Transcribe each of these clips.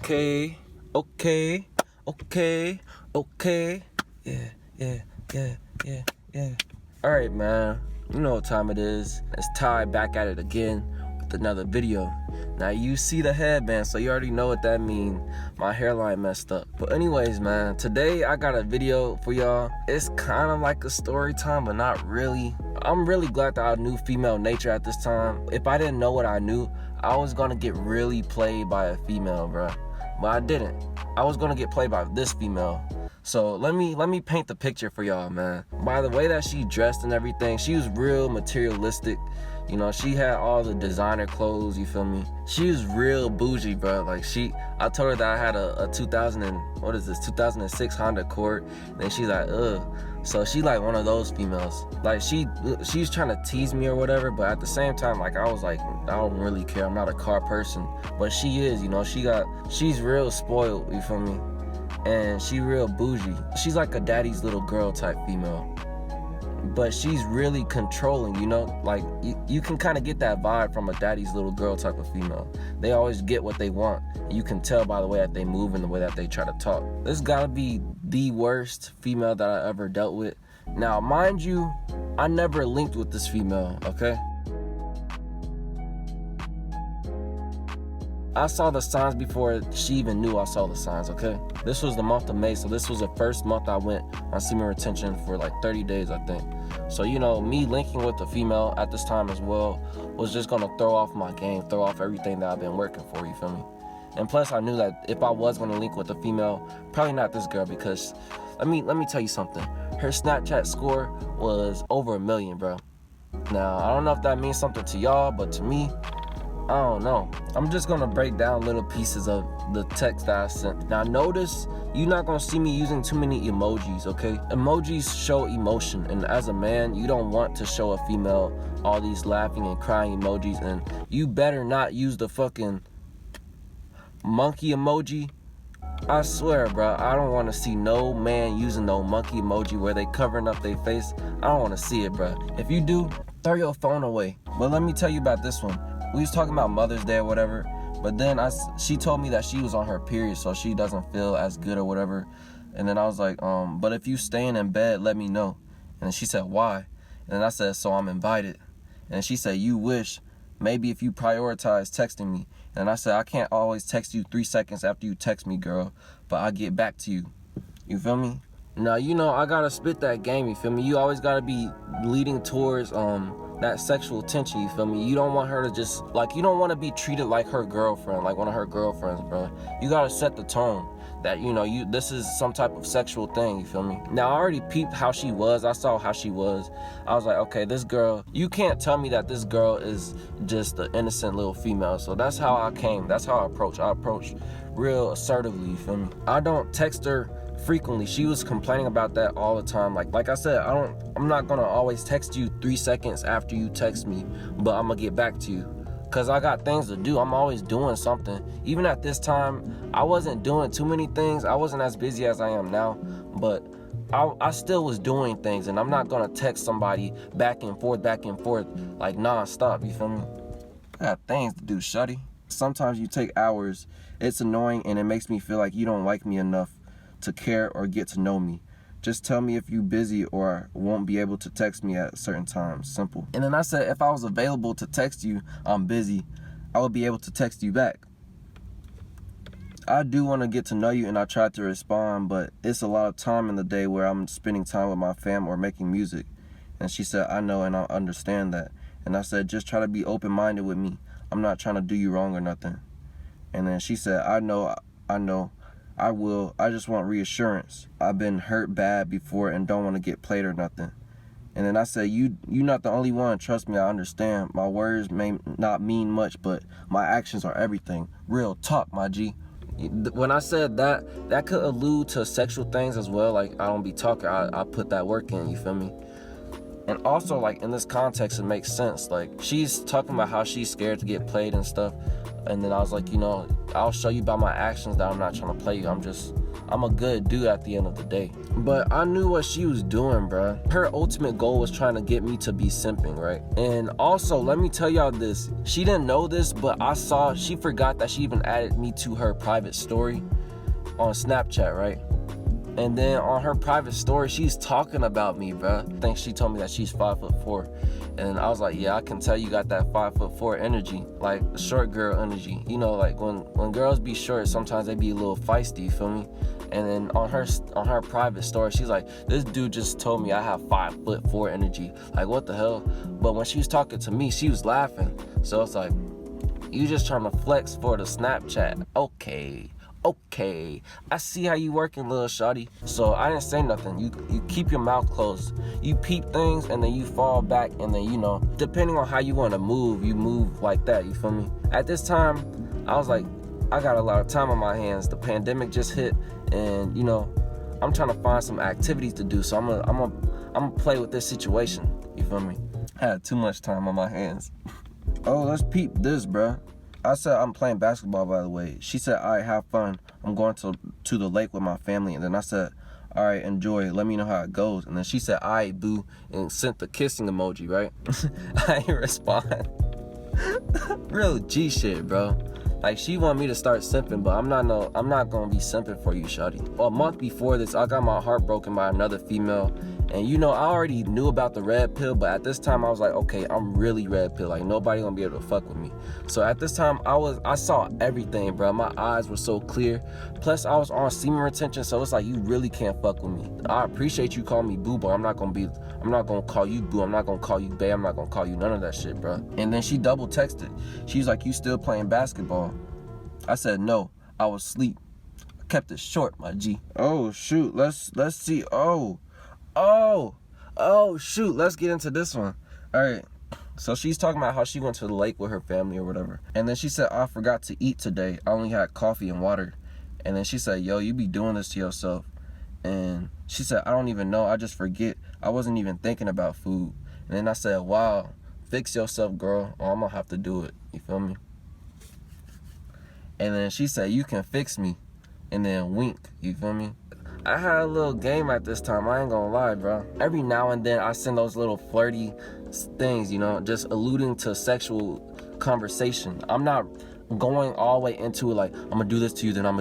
Okay, okay, okay, okay. Yeah. Alright, man. You know what time it is. It's Ty back at it again with another video. Now, you see the headband, so you already know what that means. My hairline messed up. But anyways, man, today I got a video for y'all. It's kind of like a story time, but not really. I'm really glad that I knew female nature at this time. If I didn't know what I knew, I was gonna get really played by a female, bro. But I didn't. I was gonna get played by this female. So let me paint the picture for y'all, man. By the way that she dressed and everything, she was real materialistic. You know, she had all the designer clothes, you feel me? She was real bougie, bro. Like, I told her that I had a 2006 Honda Accord, and then she's like, ugh. So she like one of those females. Like, she's trying to tease me or whatever, but at the same time, like, I was like, I don't really care. I'm not a car person. But she is, you know, she's real spoiled, you feel me? And she real bougie. She's like a daddy's little girl type female. But she's really controlling, you know? Like, you can kind of get that vibe from a daddy's little girl type of female. They always get what they want. And you can tell by the way that they move and the way that they try to talk. This gotta be the worst female that I ever dealt with. Now, mind you, I never linked with this female, okay? I saw the signs before she even knew I saw the signs, okay? This was the month of May, so this was the first month I went on semen retention for like 30 days, I think. So, you know, me linking with a female at this time as well was just gonna throw off my game, throw off everything that I've been working for, you feel me? And plus, I knew that if I was gonna link with a female, probably not this girl, because let me tell you something. Her Snapchat score was over 1 million, bro. Now, I don't know if that means something to y'all, but to me, I don't know. I'm just gonna break down little pieces of the text that I sent. Now notice, you're not gonna see me using too many emojis, okay? Emojis show emotion, and as a man, you don't want to show a female all these laughing and crying emojis, and you better not use the fucking monkey emoji. I swear, bro, I don't want to see no man using no monkey emoji where they covering up their face. I don't want to see it, bro. If you do, throw your phone away. But let me tell you about this one. We was talking about Mother's Day or whatever, but then she told me that she was on her period, so she doesn't feel as good or whatever. And then I was like, but if you staying in bed, let me know. And she said, why? And then I said, so I'm invited. And she said, you wish. Maybe if you prioritize texting me. And I said, I can't always text you 3 seconds after you text me, girl, but I'll get back to you. You feel me? Now, you know, I gotta spit that game, you feel me? You always gotta be leading towards that sexual tension, you feel me? You don't want her to just, like, you don't want to be treated like her girlfriend, like one of her girlfriends, bro. You gotta set the tone that, you know, this is some type of sexual thing, you feel me? Now, I already peeped how she was. I saw how she was. I was like, okay, this girl, you can't tell me that this girl is just an innocent little female. So that's how I came. That's how I approach. I approach real assertively, you feel me? I don't text her frequently. She was complaining about that all the time. Like I said, I'm not gonna always text you 3 seconds after you text me, but I'm gonna get back to you, cause I got things to do. I'm always doing something. Even at this time, I wasn't doing too many things. I wasn't as busy as I am now, but I still was doing things, and I'm not gonna text somebody back and forth like non-stop, you feel me? I got things to do, shuddy. Sometimes you take hours. It's annoying, and it makes me feel like you don't like me enough to care or get to know me. Just tell me if you busy or won't be able to text me at certain times. Simple. And then I said, if I was available to text you, I'm busy, I would be able to text you back. I do want to get to know you, and I try to respond, but it's a lot of time in the day where I'm spending time with my fam or making music. And she said, I know, and I understand that. And I said, just try to be open-minded with me. I'm not trying to do you wrong or nothing. And then she said, I know, I will. I just want reassurance. I've been hurt bad before and don't want to get played or nothing. And then I said, you're not the only one. Trust me, I understand. My words may not mean much, but my actions are everything. Real talk, my G. When I said that could allude to sexual things as well. Like, I don't be talking. I put that work in, you feel me? And also, like, in this context, it makes sense. Like, she's talking about how she's scared to get played and stuff. And then I was like, you know, I'll show you by my actions that I'm not trying to play you. I'm a good dude at the end of the day. But I knew what she was doing, bruh. Her ultimate goal was trying to get me to be simping, right? And also, let me tell y'all this. She didn't know this, but she forgot that she even added me to her private story on Snapchat, right? And then on her private story, she's talking about me, bruh. I think she told me that she's 5'4". And I was like, yeah, I can tell you got that 5'4" energy, like short girl energy. You know, like when girls be short, sometimes they be a little feisty, you feel me? And then on her private story, she's like, this dude just told me I have 5'4" energy. Like, what the hell? But when she was talking to me, she was laughing. So it's like, you just trying to flex for the Snapchat. Okay, I see how you working, little shawty. So I didn't say nothing. You keep your mouth closed. You peep things and then you fall back, and then, you know, depending on how you want to move, you move like that, you feel me? At this time, I was like, I got a lot of time on my hands. The pandemic just hit, and, you know, I'm trying to find some activities to do. So I'm gonna play with this situation, you feel me? I had too much time on my hands. Oh, let's peep this, bruh. I said, I'm playing basketball, by the way. She said, all right, have fun. I'm going to the lake with my family. And then I said, all right, enjoy. Let me know how it goes. And then she said, all right, boo, and sent the kissing emoji, right? I didn't respond. Real G shit, bro. Like, she wanted me to start simping, but I'm not gonna be simping for you, shawty. A month before this, I got my heart broken by another female. And, you know, I already knew about the red pill, but at this time I was like, okay, I'm really red pill. Like, nobody gonna be able to fuck with me. So at this time, I saw everything, bro. My eyes were so clear. Plus, I was on semen retention, so it's like, you really can't fuck with me. I appreciate you calling me boo, but I'm not gonna call you boo. I'm not gonna call you bae. I'm not gonna call you none of that shit, bro. And then she double texted. She's like, you still playing basketball? I said, no, I was asleep. I kept it short, my G. Oh, shoot, let's see. Oh, shoot, let's get into this one. All right, so she's talking about how she went to the lake with her family or whatever. And then she said, I forgot to eat today. I only had coffee and water. And then she said, yo, you be doing this to yourself. And she said, I don't even know. I just forget. I wasn't even thinking about food. And then I said, wow, fix yourself, girl, or I'm going to have to do it. You feel me? And then she said, you can fix me. And then wink, you feel me? I had a little game at this time, I ain't gonna lie, bro. Every now and then I send those little flirty things, you know, just alluding to sexual conversation. I'm not going all the way into it like, I'm gonna do this to you, then I'm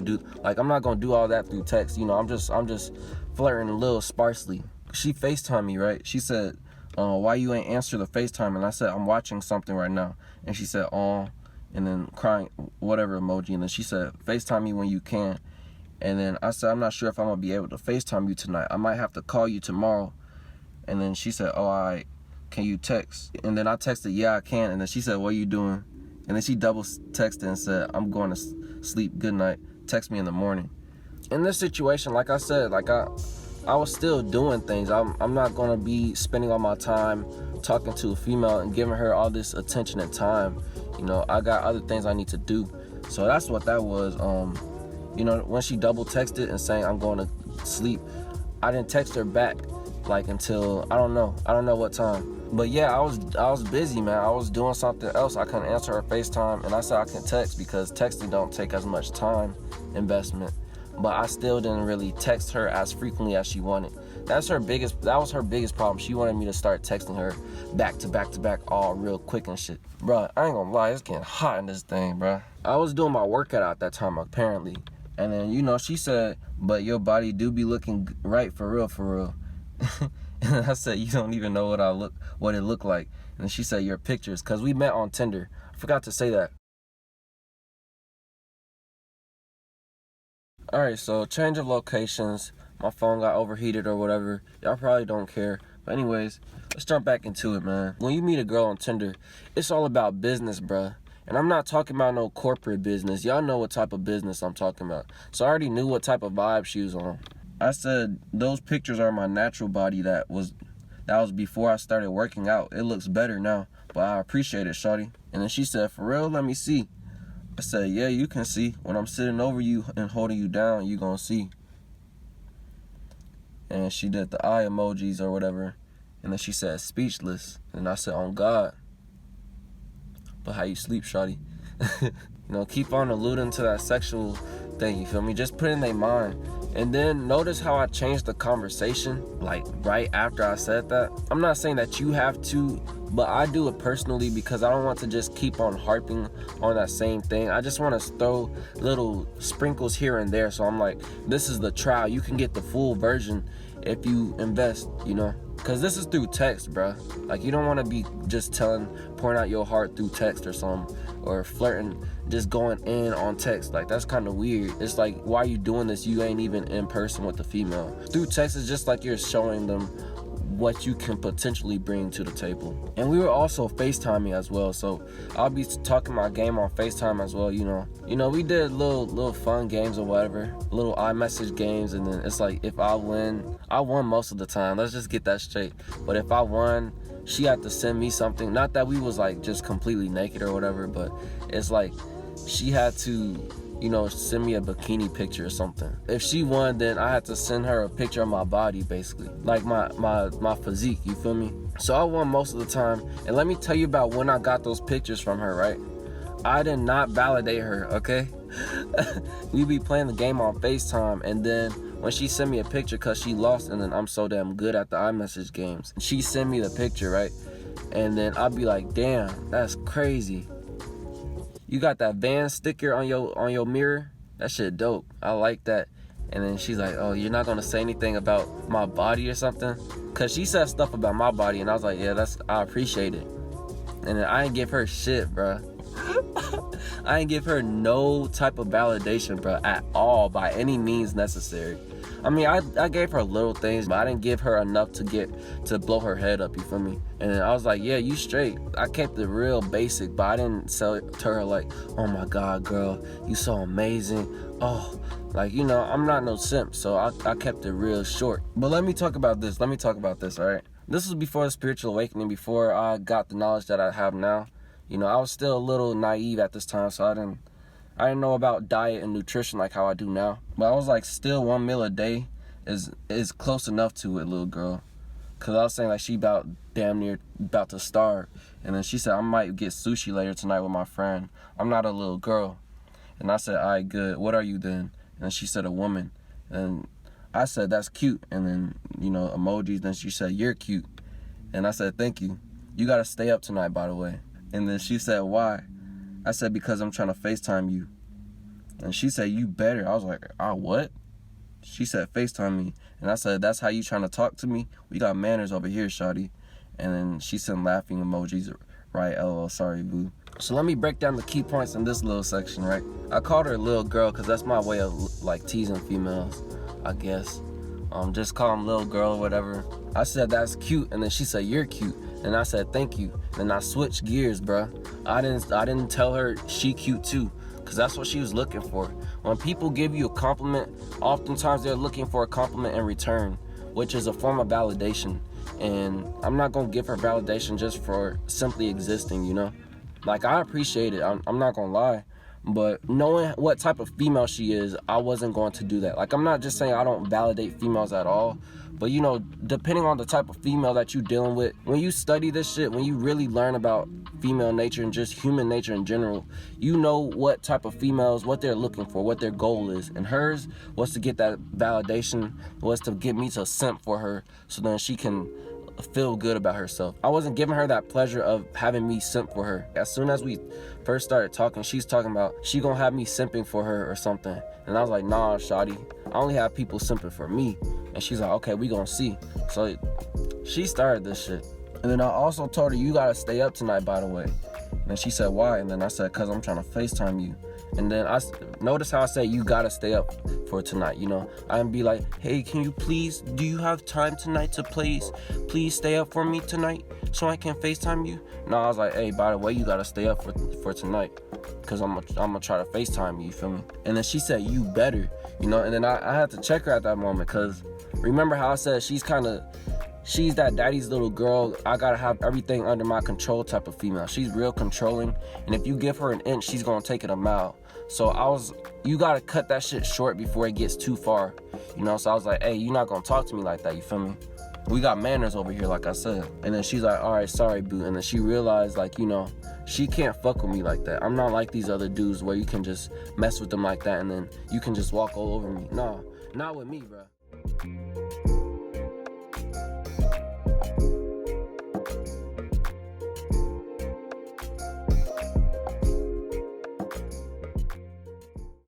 not gonna do all that through text, you know. I'm just flirting a little sparsely. She FaceTimed me, right? She said, why you ain't answer the FaceTime? And I said, I'm watching something right now. And she said, and then crying, whatever emoji. And then she said, FaceTime me when you can. And then I said, I'm not sure if I'm gonna be able to FaceTime you tonight. I might have to call you tomorrow. And then she said, oh, all right, can you text? And then I texted, yeah, I can. And then she said, what are you doing? And then she double texted and said, I'm going to sleep, good night. Text me in the morning. In this situation, like I said, like I was still doing things. I'm not gonna be spending all my time talking to a female and giving her all this attention and time. You know, I got other things I need to do. So that's what that was. You know, when she double texted and saying I'm going to sleep, I didn't text her back like until I don't know what time. But yeah, I was busy, man. I was doing something else. I couldn't answer her FaceTime, and I said I can text because texting don't take as much time investment. But I still didn't really text her as frequently as she wanted. That was her biggest problem. She wanted me to start texting her back to back all real quick and shit. Bruh, I ain't gonna lie, it's getting hot in this thing, bruh. I was doing my workout at that time, apparently. And then, you know, she said, but your body do be looking right for real. And I said, you don't even know what it looked like. And then she said, your pictures, because we met on Tinder. I forgot to say that. Alright, so change of locations. My phone got overheated or whatever. Y'all probably don't care. But anyways, let's jump back into it, man. When you meet a girl on Tinder, it's all about business, bruh. And I'm not talking about no corporate business. Y'all know what type of business I'm talking about. So I already knew what type of vibe she was on. I said, those pictures are my natural body that was before I started working out. It looks better now, but I appreciate it, shawty. And then she said, for real, let me see. I said, yeah, you can see. When I'm sitting over you and holding you down, you gonna see. And she did the eye emojis or whatever. And then she said, speechless. And I said, on God. But how you sleep, shawty? You know, keep on alluding to that sexual thing, you feel me? Just put it in their mind. And then notice how I changed the conversation, like right after I said that. I'm not saying that you have to, but I do it personally because I don't want to just keep on harping on that same thing. I just want to throw little sprinkles here and there. So I'm like, this is the trial. You can get the full version if you invest, you know? Because this is through text, bruh. Like, you don't want to be just pouring out your heart through text or something, or flirting, just going in on text. Like, that's kind of weird. It's like, why are you doing this? You ain't even in person with the female. Through text, it's just like you're showing them what you can potentially bring to the table. And we were also FaceTiming as well, so I'll be talking my game on FaceTime as well, you know. We did little fun games or whatever, little iMessage games, and then it's like, if I won most of the time. Let's just get that straight. But if I won, she had to send me something. Not that we was like just completely naked or whatever, but it's like she had to, you know, send me a bikini picture or something. If she won, then I had to send her a picture of my body, basically, like my physique, you feel me? So I won most of the time. And let me tell you about when I got those pictures from her, right? I did not validate her, okay? We be playing the game on FaceTime, and then when she sent me a picture, cause she lost, and then I'm so damn good at the iMessage games, she sent me the picture, right? And then I'd be like, damn, that's crazy. You got that Van sticker on your mirror? That shit dope. I like that. And then she's like, oh, you're not gonna say anything about my body or something? Cause she said stuff about my body, and I was like, yeah, I appreciate it. And then I ain't give her shit, bruh. I ain't give her no type of validation, bruh, at all, by any means necessary. I mean, I gave her little things, but I didn't give her enough to blow her head up, you feel me? And then I was like, yeah, you straight. I kept it real basic, but I didn't sell it to her like, oh my God, girl, you so amazing. Oh, like, you know, I'm not no simp, so I kept it real short. But let me talk about this, all right? This was before the spiritual awakening, before I got the knowledge that I have now. You know, I was still a little naive at this time, so I didn't know about diet and nutrition like how I do now. But I was like, still 1 meal a day is close enough to it, little girl. Cause I was saying like she damn near about to starve. And then she said, I might get sushi later tonight with my friend. I'm not a little girl. And I said, all right, good. What are you then? And she said, a woman. And I said, that's cute. And then, you know, emojis. Then she said, you're cute. And I said, thank you. You gotta stay up tonight, by the way. And then she said, why? I said, because I'm trying to FaceTime you. And she said, you better. I was like, what? She said, FaceTime me. And I said, that's how you trying to talk to me? We got manners over here, shawty. And then she sent laughing emojis, right? LOL, sorry, boo. So let me break down the key points in this little section, right? I called her a little girl because that's my way of like teasing females, I guess. Just call them little girl or whatever. I said, that's cute. And then she said, you're cute. And I said, thank you. And I switched gears, bruh. I didn't tell her she cute too, because that's what she was looking for. When people give you a compliment, oftentimes they're looking for a compliment in return, which is a form of validation. And I'm not gonna give her validation just for simply existing, you know? Like, I appreciate it, I'm not gonna lie. But knowing what type of female she is, I wasn't going to do that. Like, I'm not just saying I don't validate females at all, but you know, depending on the type of female that you're dealing with, when you study this shit, when you really learn about female nature and just human nature in general, you know what type of females, what they're looking for, what their goal is. And hers was to get that validation, was to get me to simp for her so then she can feel good about herself. I wasn't giving her that pleasure of having me simp for her. As soon as we first started talking, she's talking about she gonna have me simping for her or something. And I was like, nah, shawty, I only have people simping for me. And she's like, okay, we gonna see. So she started this shit. And then I also told her, you gotta stay up tonight, by the way. And she said, why? And then I said, cause I'm trying to FaceTime you. And then I notice how I say you gotta stay up for tonight, you know. I'd be like, hey, do you have time tonight to please stay up for me tonight so I can FaceTime you? No, I was like, hey, by the way, you gotta stay up for tonight, cause I'm gonna try to FaceTime you, you feel me? And then she said, you better, you know. And then I had to check her at that moment, cause remember how I said she's that daddy's little girl, I gotta have everything under my control type of female. She's real controlling, and if you give her an inch, she's gonna take it a mile. So you gotta cut that shit short before it gets too far, you know. So I was like, hey, you're not gonna talk to me like that, you feel me? We got manners over here, like I said. And then she's like, all right, sorry, boo. And then she realized, like, you know, she can't fuck with me like that. I'm not like these other dudes where you can just mess with them like that and then you can just walk all over me. Nah, not with me, bro.